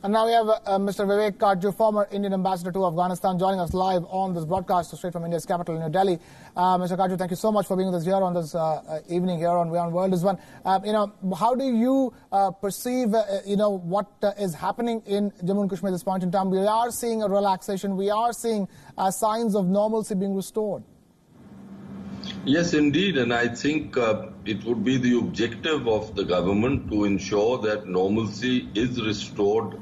And now we have Mr. Vivek Karju, former Indian ambassador to Afghanistan, joining us live on this broadcast straight from India's capital, New Delhi. Mr. Karju, thank you so much for being with us here on this evening here on WION World is One. How do you perceive, what is happening in Jammu and Kashmir at this point in time? We are seeing a relaxation. We are seeing signs of normalcy being restored. Yes, indeed, and I think it would be the objective of the government to ensure that normalcy is restored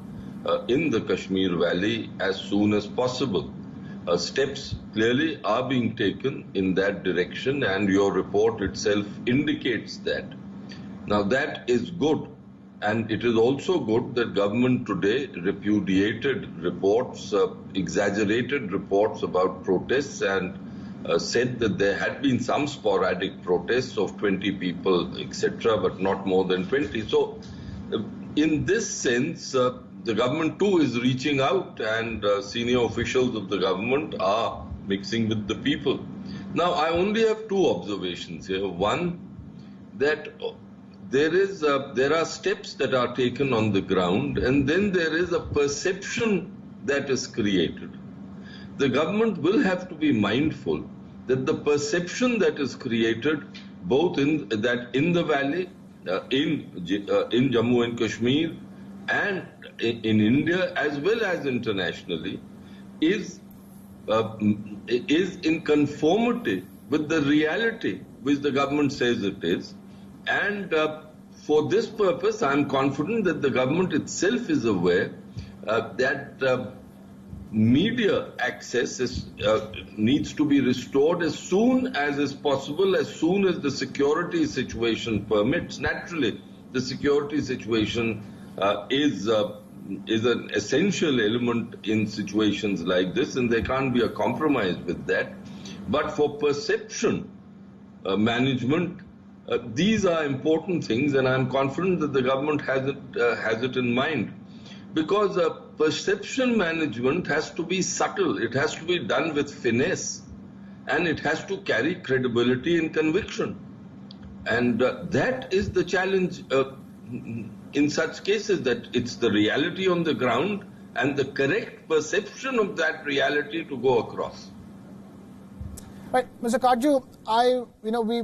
in the Kashmir Valley as soon as possible. Steps clearly are being taken in that direction, and your report itself indicates that. Now that is good, and it is also good that government today repudiated reports, exaggerated reports about protests, and said that there had been some sporadic protests of 20 people, etc., but not more than 20. So in this sense, the government too is reaching out, and senior officials of the government are mixing with the people. Now, I only have two observations here. One, that there are steps that are taken on the ground, and then there is a perception that is created. The government will have to be mindful that the perception that is created both in the valley, in Jammu and Kashmir, and in India as well as internationally, is in conformity with the reality which the government says it is. And for this purpose, I am confident that the government itself is aware that media access needs to be restored as soon as is possible, as soon as the security situation permits. Naturally, the security situation is an essential element in situations like this, and there can't be a compromise with that. But for perception management, these are important things, and I'm confident that the government has it in mind. Because perception management has to be subtle, it has to be done with finesse, and it has to carry credibility and conviction. And that is the challenge in such cases, that it's the reality on the ground and the correct perception of that reality to go across. Right, Mr. Karju,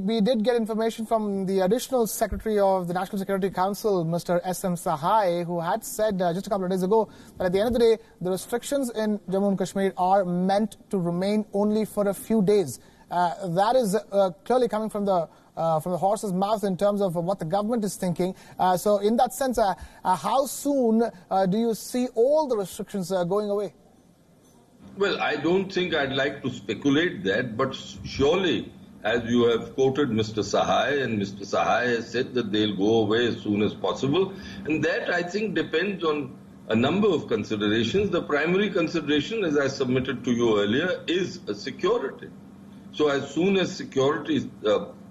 we did get information from the additional Secretary of the National Security Council, Mr. S.M. Sahai, who had said just a couple of days ago that at the end of the day, the restrictions in Jammu and Kashmir are meant to remain only for a few days. That is clearly coming from the horse's mouth in terms of what the government is thinking. So in that sense, how soon do you see all the restrictions going away? Well, I don't think I'd like to speculate that, but surely, as you have quoted Mr. Sahai, and Mr. Sahai has said that they'll go away as soon as possible, and that, I think, depends on a number of considerations. The primary consideration, as I submitted to you earlier, is security. So as soon as security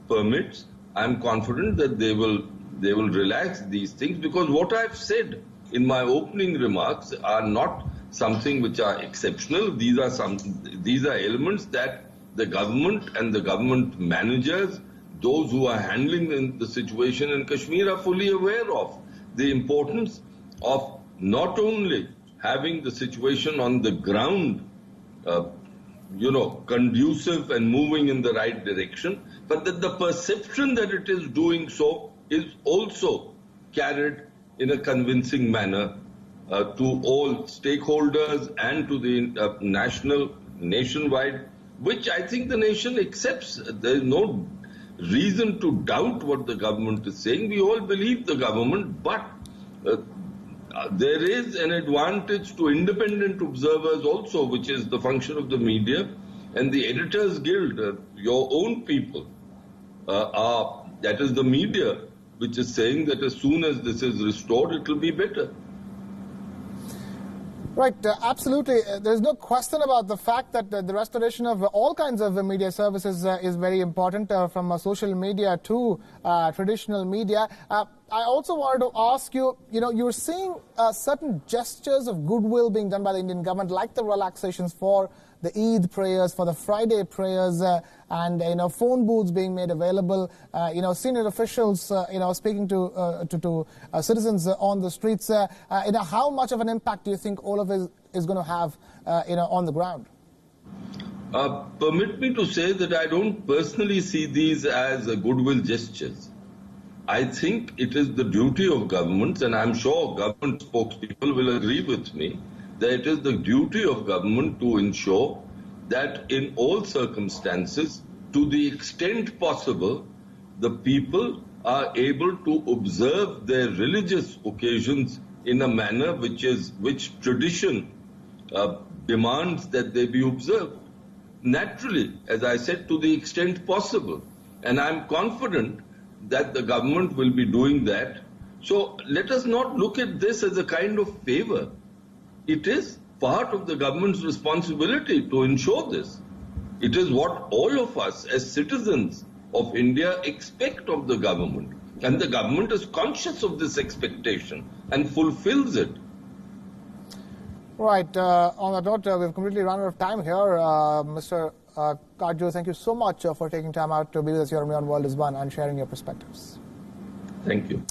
permits, I'm confident that they will relax these things, because what I've said in my opening remarks are not something which are exceptional. These are elements that the government and the government managers, those who are handling the situation in Kashmir, are fully aware of. The importance of not only having the situation on the ground, conducive and moving in the right direction, but that the perception that it is doing so is also carried in a convincing manner to all stakeholders and to the nationwide, which I think the nation accepts. There is no reason to doubt what the government is saying. We all believe the government, but there is an advantage to independent observers also, which is the function of the media and the Editors Guild, your own people, that is the media, which is saying that as soon as this is restored, it will be better. Right, absolutely. There's no question about the fact that the restoration of all kinds of media services is very important, from social media to traditional media. I also wanted to ask you, you're seeing certain gestures of goodwill being done by the Indian government, like the relaxations for the Eid prayers, for the Friday prayers, and phone booths being made available. Senior officials, speaking to citizens on the streets. How much of an impact do you think all of it is going to have, on the ground? Permit me to say that I don't personally see these as goodwill gestures. I think it is the duty of governments, and I'm sure government spokespeople will agree with me, that it is the duty of government to ensure that in all circumstances, to the extent possible, the people are able to observe their religious occasions in a manner which tradition demands that they be observed. Naturally, as I said, to the extent possible. And I'm confident that the government will be doing that. So let us not look at this as a kind of favor. It is part of the government's responsibility to ensure this. It is what all of us as citizens of India expect of the government. And the government is conscious of this expectation and fulfills it. Right. On that note, we've completely run out of time here. Mr. Kaju, thank you so much for taking time out to be with us here on WION World is One and sharing your perspectives. Thank you.